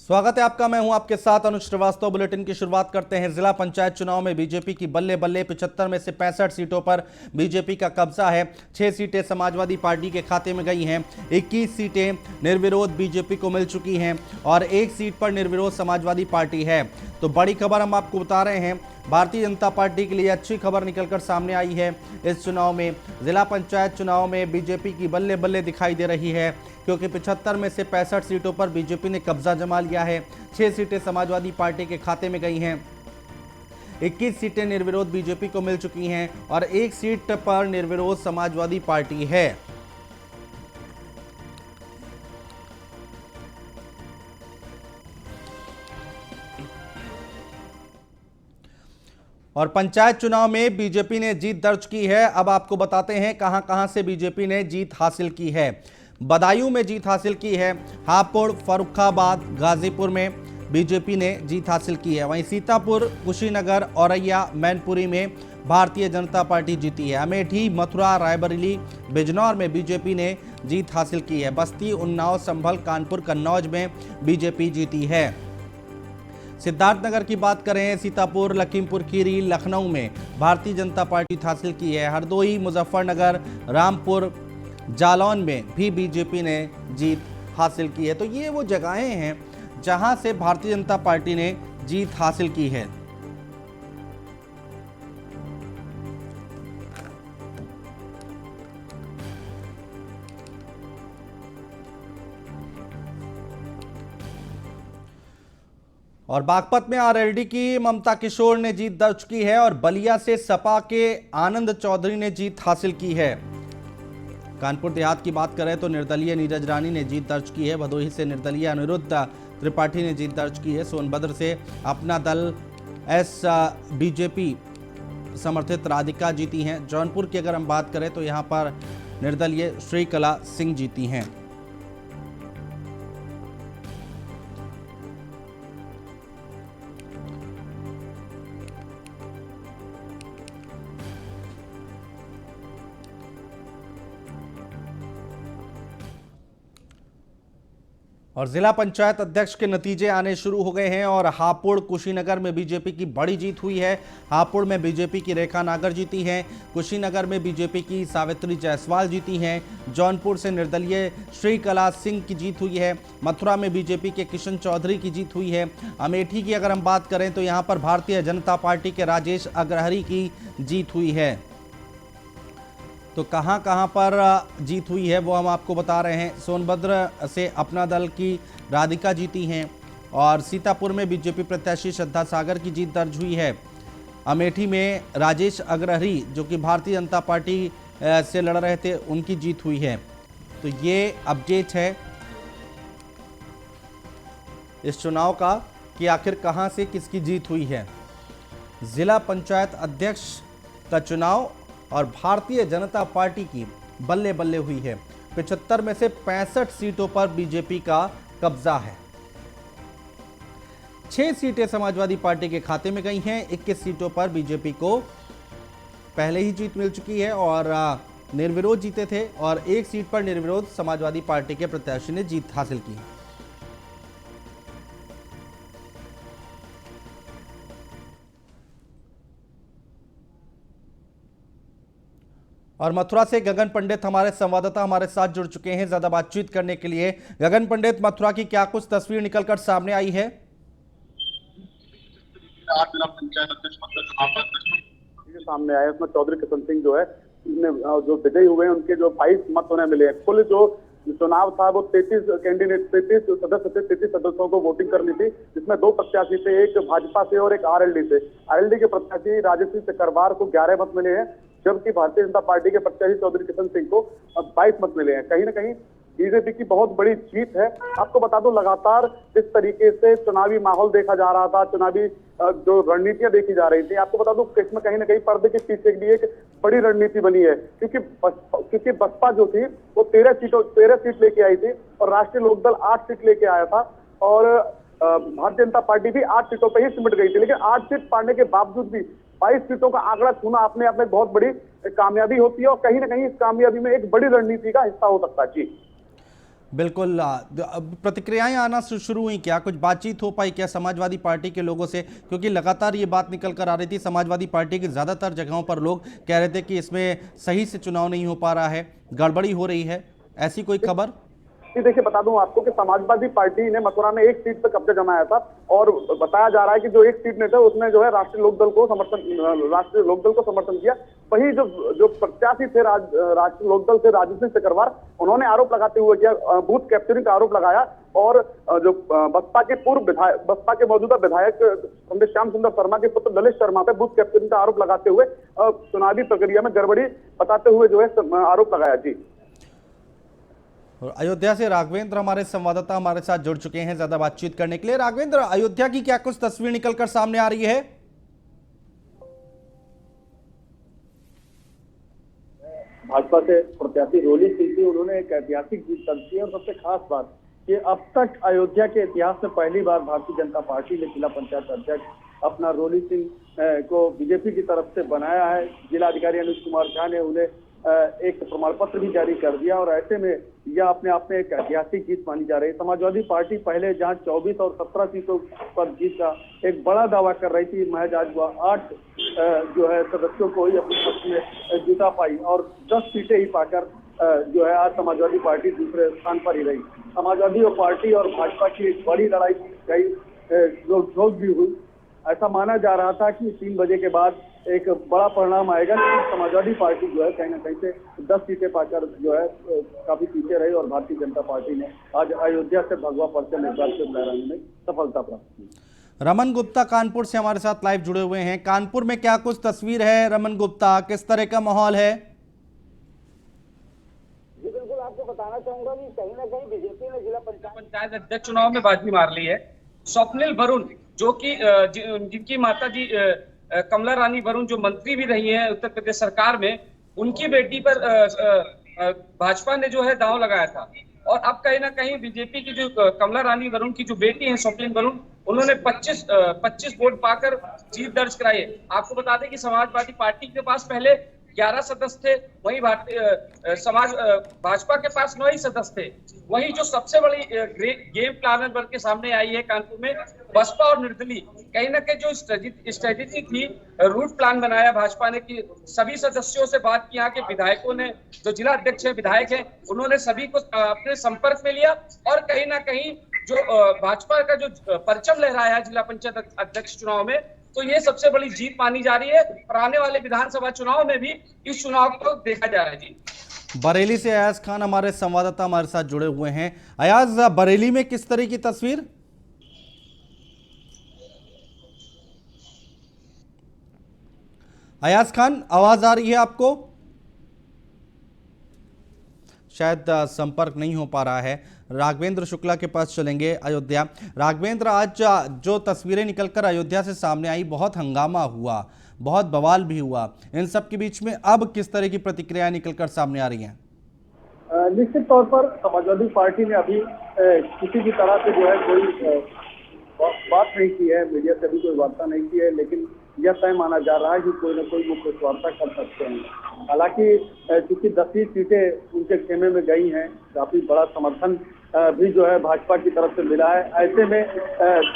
स्वागत है आपका। मैं हूं आपके साथ अनुज श्रीवास्तव। बुलेटिन की शुरुआत करते हैं। जिला पंचायत चुनाव में बीजेपी की बल्ले बल्ले। 75 में से 65 सीटों पर बीजेपी का कब्जा है। 6 सीटें समाजवादी पार्टी के खाते में गई हैं। 21 सीटें निर्विरोध बीजेपी को मिल चुकी हैं और 1 सीट पर निर्विरोध समाजवादी पार्टी है। तो बड़ी खबर हम आपको बता रहे हैं, भारतीय जनता पार्टी के लिए अच्छी खबर निकलकर सामने आई है। इस चुनाव में, जिला पंचायत चुनाव में बीजेपी की बल्ले बल्ले दिखाई दे रही है, क्योंकि 75 में से 65 सीटों पर बीजेपी ने कब्जा जमा लिया है। 6 सीटें समाजवादी पार्टी के खाते में गई हैं। 21 सीटें निर्विरोध बीजेपी को मिल चुकी हैं और 1 सीट पर निर्विरोध समाजवादी पार्टी है। और पंचायत चुनाव में बीजेपी ने जीत दर्ज की है। अब आपको बताते हैं कहां कहां से बीजेपी ने जीत हासिल की है। बदायूं में जीत हासिल की है। हापुड़, फर्रुखाबाद, गाजीपुर में बीजेपी ने जीत हासिल की है। वहीं सीतापुर, कुशीनगर, औरैया, मैनपुरी में भारतीय जनता पार्टी जीती है। अमेठी, मथुरा, रायबरेली, बिजनौर में बीजेपी ने जीत हासिल की है। बस्ती, उन्नाव, संभल, कानपुर, कन्नौज में बीजेपी जीती है। सिद्धार्थनगर की बात करें, सीतापुर, लखीमपुर खीरी, लखनऊ में भारतीय जनता पार्टी हासिल की है। हरदोई, मुजफ्फरनगर, रामपुर, जालौन में भी बीजेपी ने जीत हासिल की है। तो ये वो जगहें हैं जहां से भारतीय जनता पार्टी ने जीत हासिल की है। और बागपत में आरएलडी की ममता किशोर ने जीत दर्ज की है और बलिया से सपा के आनंद चौधरी ने जीत हासिल की है। कानपुर देहात की बात करें तो निर्दलीय नीरज रानी ने जीत दर्ज की है। भदोही से निर्दलीय अनिरुद्ध त्रिपाठी ने जीत दर्ज की है। सोनभद्र से अपना दल एस बीजेपी समर्थित राधिका जीती हैं। जौनपुर की अगर हम बात करें तो यहां पर निर्दलीय श्रीकला सिंह जीती हैं। और जिला पंचायत अध्यक्ष के नतीजे आने शुरू हो गए हैं और हापुड़, कुशीनगर में बीजेपी की बड़ी जीत हुई है। हापुड़ में बीजेपी की रेखा नागर जीती हैं। कुशीनगर में बीजेपी की सावित्री जायसवाल जीती हैं। जौनपुर से निर्दलीय श्रीकला सिंह की जीत हुई है। मथुरा में बीजेपी के किशन चौधरी की जीत हुई है। अमेठी की अगर हम बात करें तो यहाँ पर भारतीय जनता पार्टी के राजेश अग्रहरी की जीत हुई है। तो कहां कहां पर जीत हुई है वो हम आपको बता रहे हैं। सोनभद्र से अपना दल की राधिका जीती हैं और सीतापुर में बीजेपी प्रत्याशी श्रद्धा सागर की जीत दर्ज हुई है। अमेठी में राजेश अग्रहरी, जो कि भारतीय जनता पार्टी से लड़ रहे थे, उनकी जीत हुई है। तो ये अपडेट है इस चुनाव का कि आखिर कहां से किसकी जीत हुई है। जिला पंचायत अध्यक्ष का चुनाव और भारतीय जनता पार्टी की बल्ले बल्ले हुई है। 75 में से 65 सीटों पर बीजेपी का कब्जा है। 6 सीटें समाजवादी पार्टी के खाते में गई हैं। 21 सीटों पर बीजेपी को पहले ही जीत मिल चुकी है और निर्विरोध जीते थे और 1 सीट पर निर्विरोध समाजवादी पार्टी के प्रत्याशी ने जीत हासिल की है। और मथुरा से गगन पंडित हमारे संवाददाता हमारे साथ जुड़ चुके हैं ज्यादा बातचीत करने के लिए। गगन पंडित, मथुरा की क्या कुछ तस्वीर निकलकर सामने आई है? सामने आया उसमें चौधरी किशन सिंह जो है जो विजयी हुए हैं, उनके जो 22 मत उन्हें मिले हैं। कुल जो चुनाव था वो 33 कैंडिडेट 33 सदस्य थे, 33 सदस्यों को वोटिंग करनी थी, जिसमें 2 प्रत्याशी थे, एक भाजपा से और एक आरएलडी से। आरएलडी के प्रत्याशी राजश्री चक्रवार को 11 मत मिले हैं, जबकि भारतीय जनता पार्टी के प्रत्याशी चौधरी किशन सिंह को 22 मत मिले हैं। कहीं ना कहीं बीजेपी की बहुत बड़ी जीत है। आपको बता दूं, लगातार जिस तरीके से चुनावी माहौल देखा जा रहा था, चुनावी जो रणनीतियां देखी जा रही थी, आपको बता दूं इसमें कहीं ना कहीं पर्दे के पीछे भी एक बड़ी रणनीति बनी है, क्योंकि बसपा जो थी वो 13 सीट लेके आई थी और राष्ट्रीय लोकदल 8 सीट लेके आया था और भारतीय जनता पार्टी भी 8 सीटों पर ही सिमट गई थी। लेकिन 8 सीट पाने के बावजूद भी 22 सीटों का आंकड़ा छूना अपने आप में बहुत बड़ी कामयाबी होती है और कहीं ना कहीं इस कामयाबी में एक बड़ी रणनीति का हिस्सा हो सकता है। जी बिल्कुल प्रतिक्रियाएं आना शुरू हुई, क्या कुछ बातचीत हो पाई क्या समाजवादी पार्टी के लोगों से? क्योंकि लगातार ये बात निकल कर आ रही थी, समाजवादी पार्टी की ज़्यादातर जगहों पर लोग कह रहे थे कि इसमें सही से चुनाव नहीं हो पा रहा है, गड़बड़ी हो रही है, ऐसी कोई खबर? जी देखिए, बता दूं आपको कि समाजवादी पार्टी ने मथुरा में एक सीट पर कब्जा जमाया था और बताया जा रहा है कि जो एक सीट में था उसने जो है राष्ट्रीय लोकदल को समर्थन किया। वही जो प्रत्याशी थे राष्ट्रीय लोकदल से राजू सिंह सिकरवार, उन्होंने आरोप लगाते हुए किया, बूथ कैप्चरिंग का आरोप लगाया और जो बसपा के मौजूदा विधायक श्याम सुंदर शर्मा के पुत्र ललित शर्मा पे बूथ कैप्चरिंग का आरोप लगाते हुए चुनावी प्रक्रिया में गड़बड़ी बताते हुए जो है आरोप लगाया। जी, और अयोध्या से राघवेंद्र हमारे संवाददाता हमारे साथ जुड़ चुके हैं ज्यादा बातचीत करने के लिए। राघवेंद्र, अयोध्या की क्या कुछ तस्वीर निकलकर सामने आ रही है? भाजपा से प्रत्याशी रोली सिंह थी, उन्होंने एक ऐतिहासिक जीत दर्ज की और सबसे खास बात कि अब तक अयोध्या के इतिहास में पहली बार भारतीय जनता पार्टी ने जिला पंचायत अध्यक्ष अपना रोली सिंह को बीजेपी की तरफ से बनाया है। जिला अधिकारी अनुज कुमार झा ने उन्हें एक प्रमाण पत्र भी जारी कर दिया और ऐसे में यह अपने आप में एक ऐतिहासिक जीत मानी जा रही है। समाजवादी पार्टी पहले जहां 24 और 17 सीटों पर जीत का एक बड़ा दावा कर रही थी, महज आज वह 8 जो है सदस्यों को ही अपने पक्ष में जुटा पाई और 10 सीटें ही पाकर जो है आज समाजवादी पार्टी दूसरे स्थान पर ही रही। समाजवादी और पार्टी और भाजपा की एक बड़ी लड़ाई गई, नोक भी हुई। ऐसा माना जा रहा था कि 3 बजे के बाद एक बड़ा परिणाम आएगा, लेकिन समाजवादी पार्टी जो है कहीं ना कहीं से 10 सीटें पाकर जो है काफी पीछे रही और भारतीय जनता पार्टी ने आज अयोध्या से भगवा परचम एक बार फिर लहराने में सफलता प्राप्त की। रमन गुप्ता कानपुर से हमारे साथ लाइव जुड़े हुए हैं। कानपुर में क्या कुछ तस्वीर है रमन गुप्ता, किस तरह का माहौल है? जी बिल्कुल, आपको बताना चाहूंगा कि कहीं ना कहीं बीजेपी ने जिला पंचायत अध्यक्ष चुनाव में बाजी मार ली है। स्वप्निल वरुण जो कि जिनकी माता जी कमला रानी वरुण जो मंत्री भी रही हैं उत्तर प्रदेश सरकार में, उनकी बेटी पर भाजपा ने जो है दांव लगाया था और अब कहीं ना कहीं बीजेपी की जो कमला रानी वरुण की जो बेटी है स्वप्निल वरुण, उन्होंने 25 वोट पाकर जीत दर्ज कराई है। आपको बता दें कि समाजवादी पार्टी के पास पहले 11 सदस्य थे, वहीं भाजपा के पास 9 ही सदस्य थे। वहीं जो सबसे बड़ी गेम प्लानर बन के सामने आई है कानपुर में, बसपा और निर्दलीय कहीं ना कहीं जो स्ट्रेटेजी थी, रूट प्लान बनाया भाजपा ने कि सभी सदस्यों से बात की। यहाँ के विधायकों ने, जो जिला अध्यक्ष है विधायक है, उन्होंने सभी को अपने संपर्क में लिया और कहीं ना कहीं जो भाजपा का जो परचम लहराया है जिला पंचायत अध्यक्ष चुनाव में, तो ये सबसे बड़ी जीत मानी जा रही है और आने वाले विधानसभा चुनाव में भी इस चुनाव को देखा जा रहा है। जी, बरेली से अयाज खान हमारे संवाददाता हमारे साथ जुड़े हुए हैं। अयाज, बरेली में किस तरह की तस्वीर? अयाज खान, आवाज आ रही है आपको? शायद संपर्क नहीं हो पा रहा है। राघवेंद्र शुक्ला के पास चलेंगे अयोध्या। राघवेंद्र, आज जो तस्वीरें निकलकर अयोध्या से सामने आई, बहुत हंगामा हुआ, बहुत बवाल भी हुआ, इन सब के बीच में अब किस तरह की प्रतिक्रियाएं निकलकर सामने आ रही हैं? निश्चित तौर पर समाजवादी पार्टी ने अभी किसी भी तरह से जो है कोई बात नहीं की है, मीडिया से भी कोई वार्ता नहीं की है, लेकिन यह तय माना जा रहा है कि कोई न कोई मुख्य वार्ता कर सकते हैं। हालांकि चूंकि 10 सीटें उनके खेमे में गई हैं, काफी बड़ा समर्थन भी जो है भाजपा की तरफ से मिला है। ऐसे में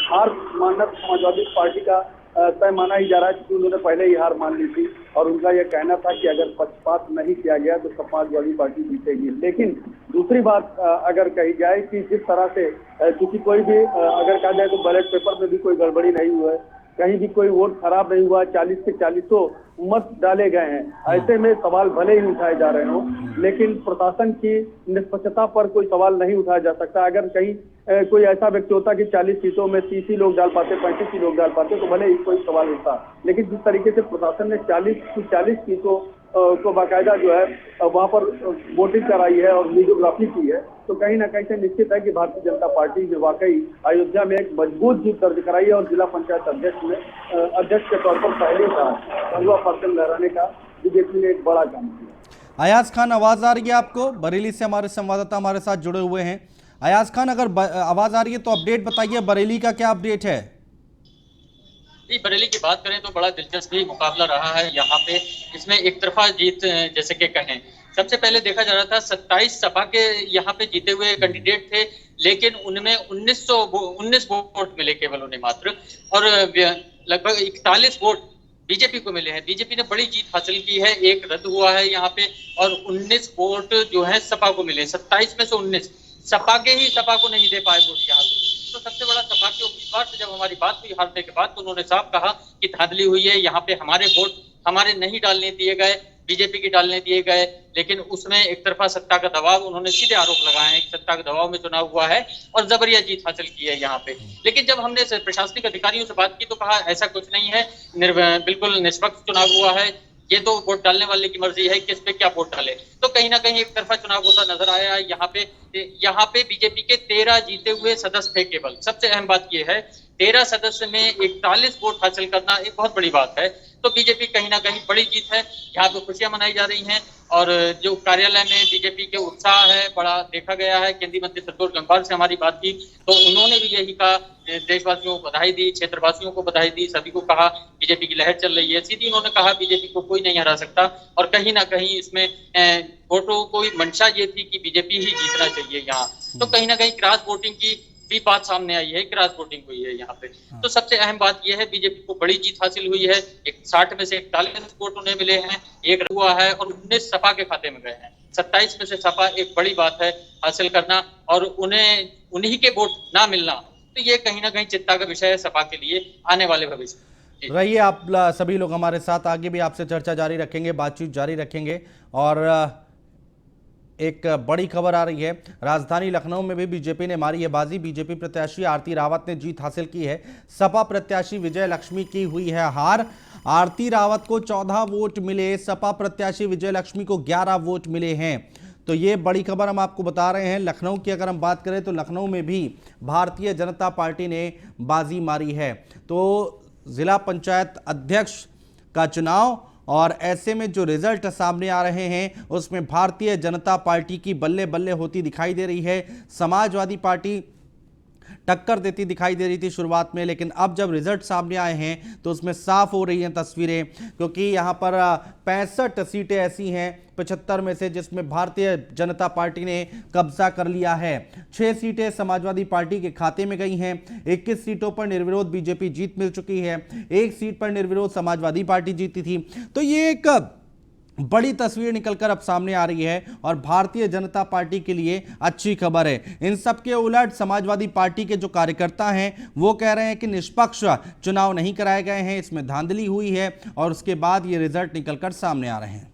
हार मानना समाजवादी पार्टी का तय माना ही जा रहा है, क्योंकि उन्होंने पहले ही हार मान ली थी और उनका यह कहना था कि अगर पक्षपात नहीं किया गया तो समाजवादी पार्टी जीतेगी। लेकिन दूसरी बात अगर कही जाए कि जिस तरह से क्योंकि कोई भी अगर कहा जाए तो बैलेट पेपर में भी कोई गड़बड़ी नहीं हुआ है, कहीं भी कोई वोट खराब नहीं हुआ, 40 के 40 मत डाले गए हैं। ऐसे में सवाल भले ही उठाए जा रहे हों, लेकिन प्रशासन की निष्पक्षता पर कोई सवाल नहीं उठाया जा सकता। अगर कहीं कोई ऐसा व्यक्ति होता कि 40 सीटों में 30 ही लोग डाल पाते, 35 ही लोग डाल पाते, तो भले ही कोई सवाल उठता, लेकिन जिस तरीके से प्रशासन ने 40 सीटों को बाकायदा जो है वहां पर वोटिंग कराई है और वीडियोग्राफी की है, तो कहीं ना कहीं से निश्चित है कि भारतीय जनता पार्टी ने वाकई अयोध्या में एक मजबूत जीत दर्ज कराई है और जिला पंचायत अध्यक्ष के तौर पर पहले का भगवा परचम लहराने का बीजेपी ने एक बड़ा काम किया। अयाज खान, आवाज आ रही है आपको? बरेली से हमारे संवाददाता हमारे साथ जुड़े हुए हैं। अयाज खान, अगर आवाज आ रही है तो अपडेट बताइए, बरेली का क्या अपडेट है? बरेली की बात करें तो बड़ा दिलचस्प मुकाबला रहा है यहाँ पे। इसमें एक तरफा जीत जैसे कि कहें, सबसे पहले देखा जा रहा था 27 सपा के यहाँ पे जीते हुए कैंडिडेट थे, लेकिन उनमें 19 वोट मिले केवल उन्हें मात्र, और लगभग 41 वोट बीजेपी को मिले हैं। बीजेपी ने बड़ी जीत हासिल की है, एक रद्द हुआ है यहाँ पे, और 19 वोट जो है सपा को मिले। 27 में से 19 सपा को नहीं दे पाए वोट यहाँ पे। तो सबसे बड़ा सपा के उम्मीदवार से जब हमारी बात हुई हारने के बाद, तो उन्होंने साफ कहा कि धांधली हुई है, यहाँ पे हमारे वोट हमारे नहीं डालने दिए गए, बीजेपी के डालने दिए गए। लेकिन उसमें एक तरफा सत्ता का दबाव, उन्होंने सीधे आरोप लगाए हैं कि सत्ता के दबाव में चुनाव हुआ है और जबरिया जीत हासिल की है यहाँ पे। लेकिन जब हमने प्रशासनिक अधिकारियों से बात की तो कहा ऐसा कुछ नहीं है, बिल्कुल निष्पक्ष चुनाव हुआ है, ये तो वोट डालने वाले की मर्जी है किस पे क्या वोट डाले। तो कहीं ना कहीं एक तरफा चुनाव होता नजर आया है यहाँ पे बीजेपी के 13 जीते हुए सदस्य थे केवल। सबसे अहम बात यह है 13 सदस्य में 41 वोट हासिल करना एक बहुत बड़ी बात है। तो बीजेपी कहीं ना कहीं बड़ी जीत है, यहाँ पे खुशियां मनाई जा रही हैं। और जो कार्यालय में बीजेपी के उत्साह है बड़ा देखा गया है। केंद्रीय मंत्री संतोष गंगवार से हमारी बात की तो उन्होंने भी यही कहा, देशवासियों को बधाई दी, क्षेत्रवासियों को बधाई दी, सभी को कहा बीजेपी की लहर चल रही है। सीधी उन्होंने कहा बीजेपी को कोई नहीं हरा सकता, और कहीं ना कहीं इसमें वोटों को मंशा ये थी कि बीजेपी ही जीतना चाहिए यहाँ। तो कहीं ना कहीं क्रॉस वोटिंग की भी बात सामने आई है, क्रॉस वोटिंग हुई है यहाँ पे। तो सबसे अहम बात यह है बीजेपी को बड़ी जीत हासिल हुई है। 60 में से 41 वोट उन्हें मिले हैं, एक हुआ है, और 19 सपा के खाते में गए हैं। 27 में से सपा एक बड़ी बात है हासिल करना, और उन्हीं के वोट ना मिलना, तो ये कहीं ना कहीं चिंता का विषय है सपा के लिए आने वाले भविष्य। रहिए आप सभी लोग हमारे साथ, आगे भी आपसे चर्चा जारी रखेंगे, बातचीत जारी रखेंगे। और एक बड़ी खबर आ रही है, राजधानी लखनऊ में भी बीजेपी ने मारी है बाजी। बीजेपी प्रत्याशी आरती रावत ने जीत हासिल की है। सपा प्रत्याशी विजय लक्ष्मी की हुई है हार। आरती रावत को 14 वोट मिले, सपा प्रत्याशी विजय लक्ष्मी को 11 वोट मिले हैं। तो ये बड़ी खबर हम आपको बता रहे हैं। लखनऊ की अगर हम बात करें तो लखनऊ में भी भारतीय जनता पार्टी ने बाजी मारी है। तो जिला पंचायत अध्यक्ष का चुनाव, और ऐसे में जो रिजल्ट सामने आ रहे हैं उसमें भारतीय जनता पार्टी की बल्ले बल्ले होती दिखाई दे रही है। समाजवादी पार्टी टक्कर देती दिखाई दे रही थी शुरुआत में, लेकिन अब जब रिजल्ट सामने आए हैं तो उसमें साफ हो रही हैं तस्वीरें, क्योंकि यहाँ पर 65 सीटें ऐसी हैं 75 में से जिसमें भारतीय जनता पार्टी ने कब्जा कर लिया है। 6 सीटें समाजवादी पार्टी के खाते में गई हैं। 21 सीटों पर निर्विरोध बीजेपी जीत मिल चुकी है। 1 सीट पर निर्विरोध समाजवादी पार्टी जीती थी। तो ये एक बड़ी तस्वीर निकलकर अब सामने आ रही है, और भारतीय जनता पार्टी के लिए अच्छी खबर है। इन सब के उलट समाजवादी पार्टी के जो कार्यकर्ता हैं वो कह रहे हैं कि निष्पक्ष चुनाव नहीं कराए गए हैं, इसमें धांधली हुई है, और उसके बाद ये रिजल्ट निकलकर सामने आ रहे हैं।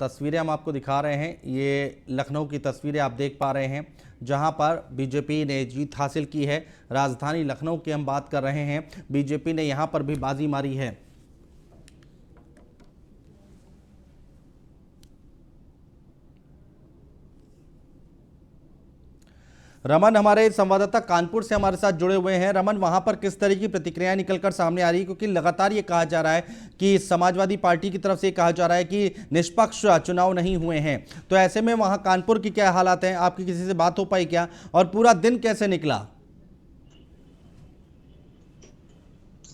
तस्वीरें हम आपको दिखा रहे हैं, ये लखनऊ की तस्वीरें आप देख पा रहे हैं जहां पर बीजेपी ने जीत हासिल की है। राजधानी लखनऊ की हम बात कर रहे हैं, बीजेपी ने यहां पर भी बाजी मारी है। रमन हमारे संवाददाता कानपुर से हमारे साथ जुड़े हुए हैं। रमन, वहां पर किस तरह की प्रतिक्रियाएं निकलकर सामने आ रही है, क्योंकि लगातार ये कहा जा रहा है कि समाजवादी पार्टी की तरफ से कहा जा रहा है कि निष्पक्ष चुनाव नहीं हुए हैं। तो ऐसे में वहां कानपुर की क्या हालात हैं, आपकी किसी से बात हो पाई क्या, और पूरा दिन कैसे निकला?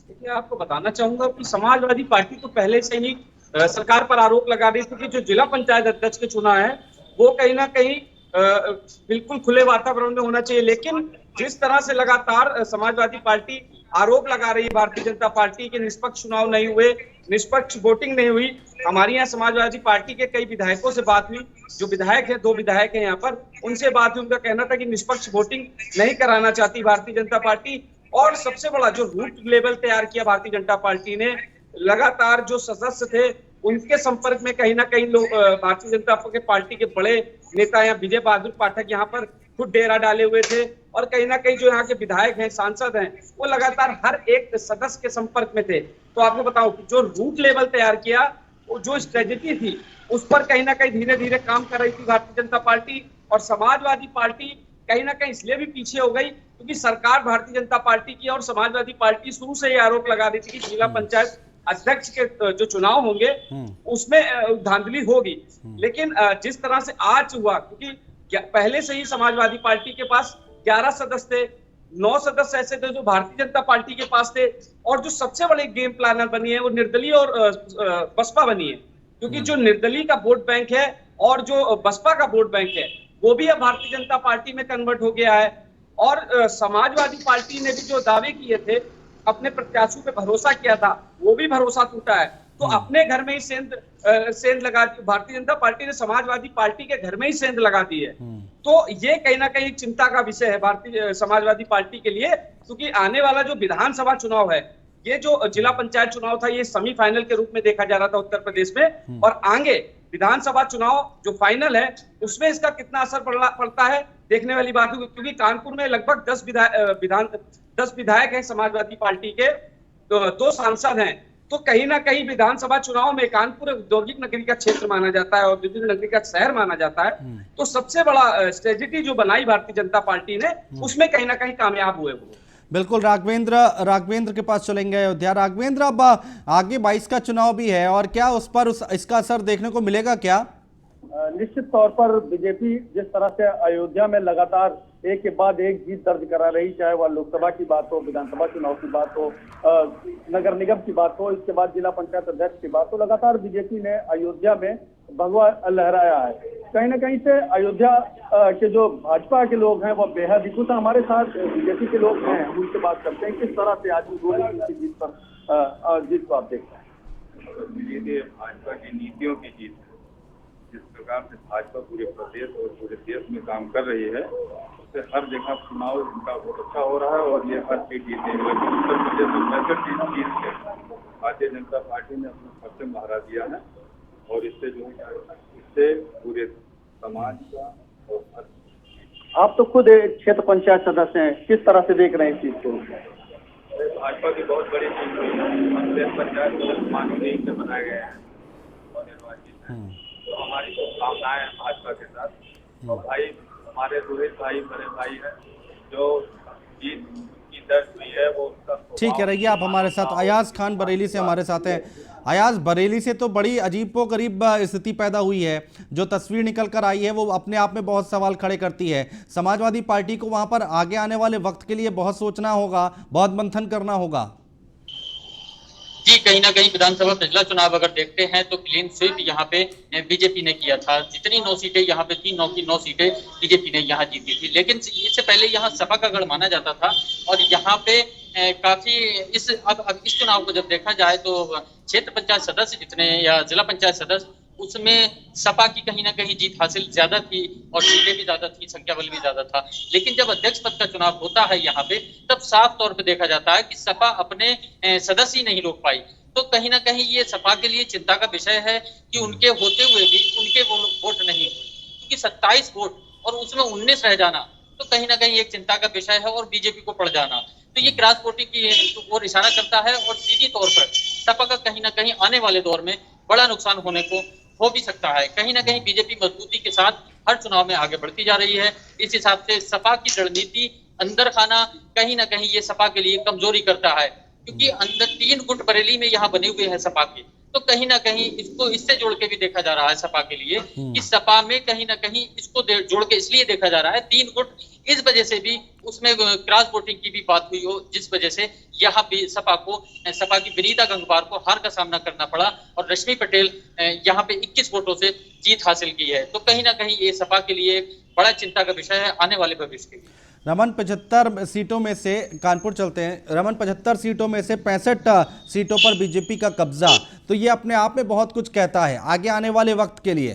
देखिए, आपको बताना चाहूंगा कि समाजवादी पार्टी तो पहले से ही सरकार पर आरोप लगा रही थी कि जो जिला पंचायत अध्यक्ष के चुनाव है वो कहीं ना कहीं बिल्कुल खुले वातावरण में होना चाहिए। लेकिन जिस तरह से लगातार समाजवादी पार्टी आरोप लगा रही है भारतीय जनता पार्टी के निष्पक्ष चुनाव नहीं हुए, निष्पक्ष वोटिंग नहीं हुई। हमारी यहाँ समाजवादी पार्टी के कई विधायकों से बात हुई, जो विधायक है 2 विधायक हैं यहाँ पर, उनसे बात हुई। उनका कहना था कि निष्पक्ष वोटिंग नहीं कराना चाहती भारतीय जनता पार्टी। और सबसे बड़ा जो रूट लेवल तैयार किया भारतीय जनता पार्टी ने, लगातार जो सदस्य थे उनके संपर्क में कहीं ना कहीं लोग भारतीय जनता पार्टी के बड़े नेता यहाँ विजय बहादुर पाठक यहाँ पर खुद डेरा डाले हुए थे, और कहीं ना कहीं जो यहाँ के विधायक हैं, सांसद हैं, वो लगातार हर एक सदस्य के संपर्क में थे। तो आपको बताऊं कि जो रूट लेवल तैयार किया, वो जो स्ट्रेटेजी थी उस पर कहीं ना कहीं धीरे धीरे काम कर रही थी भारतीय जनता पार्टी। और समाजवादी पार्टी कहीं ना कहीं इसलिए भी पीछे हो गई क्योंकि सरकार भारतीय जनता पार्टी की और समाजवादी पार्टी शुरू से ये आरोप लगा रही थी कि जिला पंचायत अध्यक्ष के जो चुनाव होंगे उसमें धांधली होगी। लेकिन जिस तरह से आज हुआ, क्योंकि पहले से ही समाजवादी पार्टी के पास 11 सदस्य थे, 9 सदस्य ऐसे थे जो भारतीय जनता पार्टी के पास थे, और जो सबसे बड़ी गेम प्लानर बनी है वो निर्दलीय और बसपा बनी है, क्योंकि जो निर्दलीय का वोट बैंक है और जो बसपा का वोट बैंक है वो भी अब भारतीय जनता पार्टी में कन्वर्ट हो गया है। और समाजवादी पार्टी ने भी जो दावे किए थे, अपने प्रत्याशियों पे भरोसा किया था, वो भी भरोसा टूटा है। तो अपने घर में ही सेंध लगा दी भारतीय जनता पार्टी ने, समाजवादी पार्टी के घर में ही सेंध लगा दी है। तो ये कहीं ना कहीं चिंता का विषय है भारतीय समाजवादी पार्टी के लिए, क्योंकि आने वाला जो विधानसभा चुनाव है, ये जो जिला पंचायत चुनाव था, ये सेमीफाइनल के रूप में देखा जा रहा था उत्तर प्रदेश में, और आगे विधानसभा चुनाव जो फाइनल है उसमें इसका कितना असर पड़ता है देखने वाली बात है, क्योंकि कानपुर में लगभग 10 विधायक हैं समाजवादी पार्टी के, तो 2 सांसद हैं। तो कहीं ना कहीं विधानसभा चुनाव में कानपुर औद्योगिक नगरी का क्षेत्र माना जाता है, औद्योगिक नगरी का शहर माना जाता है, तो सबसे बड़ा स्ट्रेटेजी जो बनाई भारतीय जनता पार्टी ने, उसमें कहीं ना कहीं कामयाब हुए वो। बिल्कुल। राघवेंद्र के पास चलेंगे अयोध्या। राघवेंद्र, अब आगे 22 का चुनाव भी है, और क्या उस पर इसका असर देखने को मिलेगा क्या? निश्चित तौर पर बीजेपी जिस तरह से अयोध्या में लगातार एक के बाद एक जीत दर्ज करा रही, चाहे वह लोकसभा की बात हो, विधानसभा चुनाव की बात हो, नगर निगम की बात हो, इसके बाद जिला पंचायत अध्यक्ष की बात हो, लगातार बीजेपी ने अयोध्या में भगवा लहराया है। कहीं ना कहीं से अयोध्या के जो भाजपा के लोग हैं वह बेहद खुश हैं। हमारे साथ बीजेपी के लोग हैं, हम उनसे बात करते हैं किस तरह से आज जीत को आप देखते हैं। ये भाजपा की नीतियों की जीत, जिस प्रकार से भाजपा पूरे प्रदेश और पूरे देश में काम कर रही है, उससे हर जगह चुनाव उनका बहुत अच्छा हो रहा है और ये हर सीट जीतेंगे। लेकिन उत्तर प्रदेश में 65 सीट जीत के भारतीय जनता पार्टी ने अपना सबसे महरा दिया है, और इससे जो इससे पूरे समाज का और आप तो खुद एक क्षेत्र पंचायत सदस्य हैं, किस तरह से देख रहे हैं इस चीज को? भाजपा की बहुत बड़ी चीज हुई है। पंचायत सदस्य माननीय से बनाए गए हैं और निर्वाचित हैं, तो हमारी शुभकामनाएं हैं भाजपा के साथ। और भाई हमारे रोहित भाई बड़े भाई हैं, जो जीत की दर्ज हुई है वो उसका। ठीक है, रहिए आप हमारे साथ। अयाज खान बरेली से हमारे साथ हैं। अयाज, बरेली से तो बड़ी अजीबोगरीब स्थिति पैदा हुई है। जो तस्वीर निकल कर आई है वो अपने आप में बहुत सवाल खड़े करती है। समाजवादी पार्टी को वहां पर आगे आने वाले वक्त के लिए बहुत सोचना होगा, बहुत मंथन करना होगा। जी, कहीं ना कहीं विधानसभा पिछला चुनाव अगर देखते हैं तो क्लीन स्वीप यहाँ पे बीजेपी ने किया था। जितनी 9 सीटें यहाँ पे 3 की 9 सीटें बीजेपी ने यहाँ जीती थी, लेकिन इससे पहले यहाँ सपा का गढ़ माना जाता था। और यहाँ पे काफी अब इस चुनाव को जब देखा जाए तो क्षेत्र पंचायत सदस्य जितने या जिला पंचायत सदस्य, उसमें सपा की कहीं ना कहीं जीत हासिल ज्यादा थी और सीटें भी ज्यादा थी, संख्या बल भी ज्यादा था। लेकिन जब अध्यक्ष पद का चुनाव होता है यहाँ पे, तब साफ तौर पे देखा जाता है कि सपा अपने सदस्य ही नहीं रोक पाई। तो कहीं ना कहीं ये सपा के लिए चिंता का विषय है कि उनके होते हुए भी उनके वोट नहीं हुए, क्योंकि 27 वोट और उसमें 19 रह जाना तो कहीं ना कहीं एक चिंता का विषय है, और बीजेपी को पड़ जाना तो ये क्रॉस वोटिंग की ओर इशारा करता है। और सीधी तौर पर सपा का कहीं ना कहीं आने वाले दौर में बड़ा नुकसान होने को हो भी सकता है। कहीं ना कहीं बीजेपी मजबूती के साथ हर चुनाव में आगे बढ़ती जा रही है। इस हिसाब से सपा की रणनीति अंदर खाना कहीं ना कहीं ये सपा के लिए कमजोरी करता है, क्योंकि अंदर 3 गुट बरेली में यहाँ बने हुए हैं सपा के। तो कहीं ना कहीं इसको इससे जोड़ के भी देखा जा रहा है सपा के लिए कि सपा में कहीं ना कहीं इसको जोड़ के इसलिए देखा जा रहा है 3 गुट, इस वजह से भी उसमें क्रॉस वोटिंग की भी बात हुई हो, जिस वजह से यहाँ भी सपा की विनीता गंगवार को हार का सामना करना पड़ा और रश्मि पटेल यहाँ पे 21 वोटों से जीत हासिल की है। तो कहीं ना कहीं ये सपा के लिए बड़ा चिंता का विषय है आने वाले भविष्य के लिए। रमन, 75 सीटों में से कानपुर चलते हैं। रमन, 75 सीटों में से 65 सीटों पर बीजेपी का कब्जा, तो ये अपने आप में बहुत कुछ कहता है आगे आने वाले वक्त के लिए।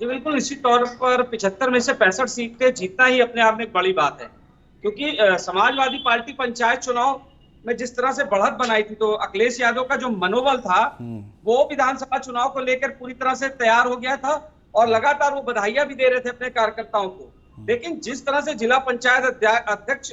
जी बिल्कुल, निश्चित तौर पर 75 में से 65 सीटें जीतना ही अपने आप में एक बड़ी बात है, क्योंकि समाजवादी पार्टी पंचायत चुनाव में जिस तरह से बढ़त बनाई थी, तो अखिलेश यादव का जो मनोबल था वो विधानसभा चुनाव को लेकर पूरी तरह से तैयार हो गया था, और लगातार वो बधाइयां भी दे रहे थे अपने कार्यकर्ताओं को। लेकिन जिस तरह से जिला पंचायत अध्यक्ष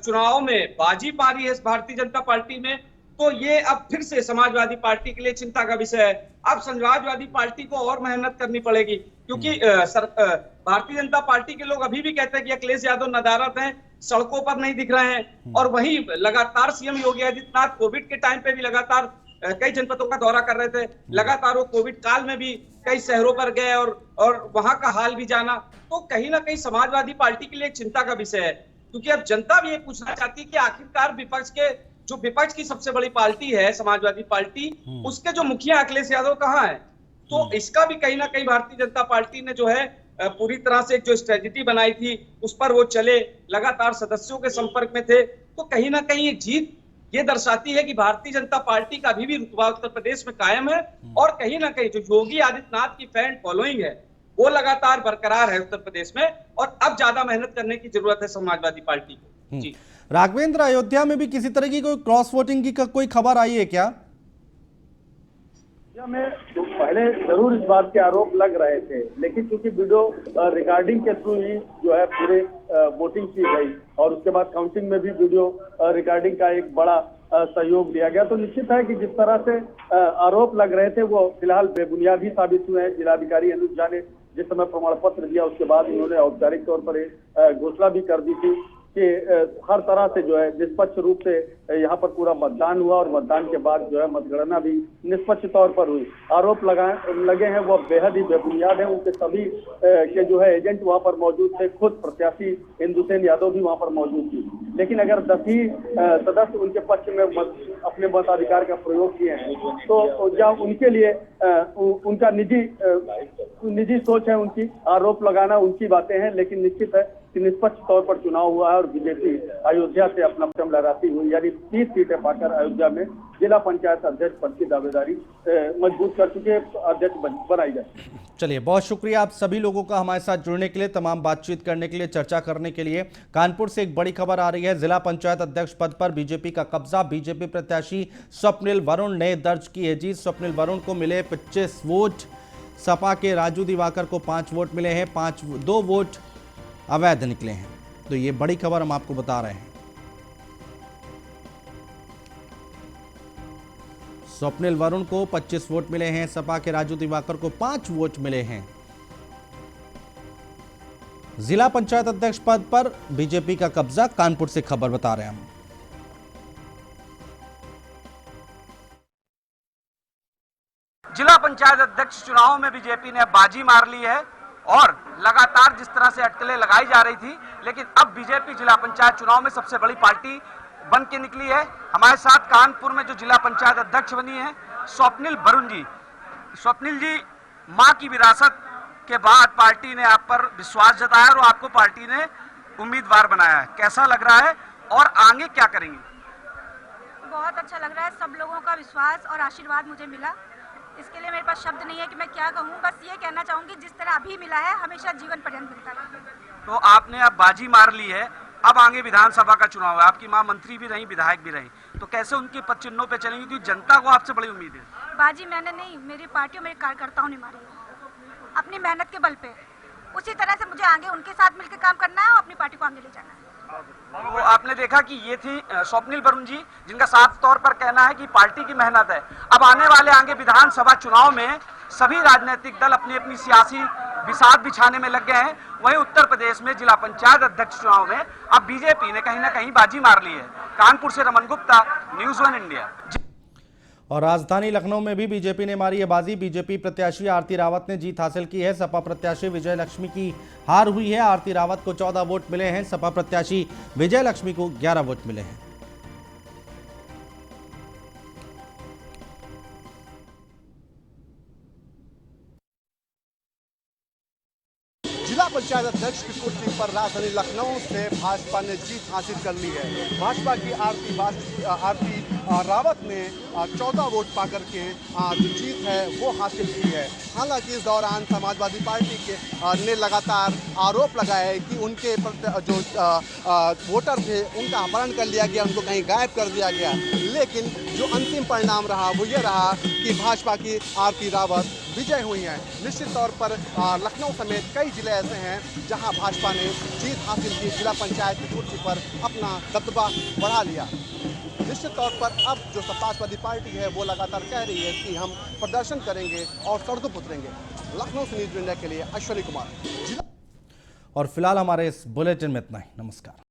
चुनाव में बाजी पा रही है भारतीय जनता पार्टी में, तो ये अब फिर से समाजवादी पार्टी के लिए चिंता का विषय है। अब समाजवादी पार्टी को और मेहनत करनी पड़ेगी, क्योंकि भारतीय जनता पार्टी के लोग अभी भी कहते हैं कि अखिलेश यादव नदारद हैं, सड़कों पर नहीं दिख रहे हैं। और वहीं लगातार सीएम योगी आदित्यनाथ कोविड के टाइम पे भी लगातार कई जनपदों का दौरा कर रहे थे, लगातार वो कोविड काल में भी कई शहरों पर गए और वहां का हाल भी जाना, तो कहीं ना कहीं समाजवादी पार्टी के लिए एक चिंता का विषय है। क्योंकि अब जनता भी ये पूछना चाहती है कि आखिरकार विपक्ष की सबसे बड़ी पार्टी है समाजवादी पार्टी, उसके जो मुखिया अखिलेश यादव कहाँ है। तो इसका भी कहीं ना कहीं भारतीय जनता पार्टी ने जो है पूरी तरह से जो स्ट्रेटेजी बनाई थी उस पर वो चले, लगातार सदस्यों के संपर्क में थे। तो कहीं ना कहीं ये जीत ये दर्शाती है कि भारतीय जनता पार्टी का अभी भी रुतबा उत्तर प्रदेश में कायम है और कहीं ना कहीं जो योगी आदित्यनाथ की फैन फॉलोइंग है वो लगातार बरकरार है उत्तर प्रदेश में, और अब ज्यादा मेहनत करने की जरूरत है समाजवादी पार्टी को। जी राघवेंद्र, अयोध्या में भी किसी तरह की कोई क्रॉस वोटिंग की कोई खबर आई है क्या? में तो पहले जरूर इस बात के आरोप लग रहे थे, लेकिन क्योंकि वीडियो रिकॉर्डिंग के थ्रू ही जो है पूरे वोटिंग की गई और उसके बाद काउंटिंग में भी वीडियो रिकॉर्डिंग का एक बड़ा सहयोग दिया गया, तो निश्चित है कि जिस तरह से आरोप लग रहे थे वो फिलहाल बेबुनियाद ही साबित हुए हैं। जिलाधिकारी अनुज झा ने जिस समय प्रमाण पत्र दिया उसके बाद उन्होंने औपचारिक तौर पर घोषणा भी कर दी थी कि हर तरह से जो है निष्पक्ष रूप से यहाँ पर पूरा मतदान हुआ और मतदान के बाद जो है मतगणना भी निष्पक्ष तौर पर हुई। आरोप लगे हैं वो बेहद ही बेबुनियाद है। उनके सभी के जो है एजेंट वहाँ पर मौजूद थे, खुद प्रत्याशी इंदुसेन यादव भी वहाँ पर मौजूद थी। लेकिन अगर 10 ही सदस्य उनके पक्ष में अपने मताधिकार का प्रयोग किए हैं तो जब उनके लिए उनका निजी सोच है, उनकी आरोप लगाना उनकी बातें हैं, लेकिन निश्चित है कि निष्पक्ष तौर पर चुनाव हुआ है और बीजेपी अयोध्या से अपना परचम लहराती हुई यानी 30 सीटें पाकर अयोध्या में जिला पंचायत अध्यक्ष पद की दावेदारी मजबूत कर चुके अध्यक्ष बनाई जाए। चलिए, बहुत शुक्रिया आप सभी लोगों का हमारे साथ जुड़ने के लिए, तमाम बातचीत करने के लिए, चर्चा करने के लिए। कानपुर से एक बड़ी खबर आ रही है, जिला पंचायत अध्यक्ष पद पर बीजेपी का कब्जा। बीजेपी प्रत्याशी स्वप्निल वरुण ने दर्ज की है जीत। स्वप्निल वरुण को मिले 25 वोट, सपा के राजू दिवाकर को 5 वोट मिले हैं, 2 वोट अवैध निकले हैं। तो ये बड़ी खबर हम आपको बता रहे हैं। स्वप्निल वरुण को 25 वोट मिले हैं, सपा के राजू दिवाकर को 5 वोट मिले हैं। जिला पंचायत अध्यक्ष पद पर बीजेपी का कब्जा, कानपुर से खबर बता रहे हैं हम। जिला पंचायत अध्यक्ष चुनाव में बीजेपी ने बाजी मार ली है और लगातार जिस तरह से अटकलें लगाई जा रही थी, लेकिन अब बीजेपी जिला पंचायत चुनाव में सबसे बड़ी पार्टी बन के निकली है। हमारे साथ कानपुर में जो जिला पंचायत अध्यक्ष बनी है स्वप्निल वरुण जी। स्वप्निल जी, मां की विरासत के बाद पार्टी ने आप पर विश्वास जताया और आपको पार्टी ने उम्मीदवार बनाया है, कैसा लग रहा है और आगे क्या करेंगे? बहुत अच्छा लग रहा है, सब लोगों का विश्वास और आशीर्वाद मुझे मिला, इसके लिए मेरे पास शब्द नहीं है कि मैं क्या कहूँ। बस ये कहना चाहूंगी जिस तरह अभी मिला है हमेशा जीवन पर्यंत मिलता रहे। तो आपने अब बाजी मार ली है, अब आगे विधानसभा का चुनाव है, आपकी मां मंत्री भी रही, विधायक भी रही, तो कैसे उनके पद चिन्हों पे चलेंगी? क्योंकि जनता को आपसे बड़ी उम्मीद है। बाजी मैंने नहीं, मेरी पार्टी और मेरे कार्यकर्ताओं ने मारी है अपनी मेहनत के बल पे। उसी तरह से मुझे आगे उनके साथ मिलकर काम करना है और अपनी पार्टी को आगे ले जाना है। तो आपने देखा कि ये थी स्वप्निल वरुण जी, जिनका साफ तौर पर कहना है कि पार्टी की मेहनत है। अब आने वाले आगे विधानसभा चुनाव में सभी राजनीतिक दल अपनी अपनी सियासी बिसात बिछाने में लग गए हैं। वहीं उत्तर प्रदेश में जिला पंचायत अध्यक्ष चुनाव में अब बीजेपी ने कहीं ना कहीं बाजी मार ली है। कानपुर से रमन गुप्ता, न्यूज़ 1 इंडिया। और राजधानी लखनऊ में भी बीजेपी ने मारी है बाजी। बीजेपी प्रत्याशी आरती रावत ने जीत हासिल की है। सपा प्रत्याशी विजय लक्ष्मी की हार हुई है। आरती रावत को 14 वोट मिले हैं, सपा प्रत्याशी विजय लक्ष्मी को 11 वोट मिले हैं। जिला पंचायत अध्यक्ष की कुर्सी पर राजधानी लखनऊ से भाजपा ने जीत हासिल कर ली है। भाजपा की आरती रावत ने 14 वोट पाकर के जो जीत है वो हासिल की है। हालांकि इस दौरान समाजवादी पार्टी के ने लगातार आरोप लगाया है कि उनके जो वोटर थे उनका अपहरण कर लिया गया, उनको कहीं गायब कर दिया गया। लेकिन जो अंतिम परिणाम रहा वो ये रहा कि भाजपा की आरती रावत विजय हुई हैं। निश्चित तौर पर लखनऊ समेत कई जिले ऐसे हैं जहां भाजपा ने जीत हासिल की, जिला पंचायत की कुर्सी पर अपना दबदबा बढ़ा लिया। निश्चित तौर पर अब जो समाजवादी पार्टी है वो लगातार कह रही है कि हम प्रदर्शन करेंगे और सड़कों पर उतरेंगे। लखनऊ से न्यूज़ इंडिया के लिए अश्विनी कुमार। और फिलहाल हमारे इस बुलेटिन में इतना ही। नमस्कार।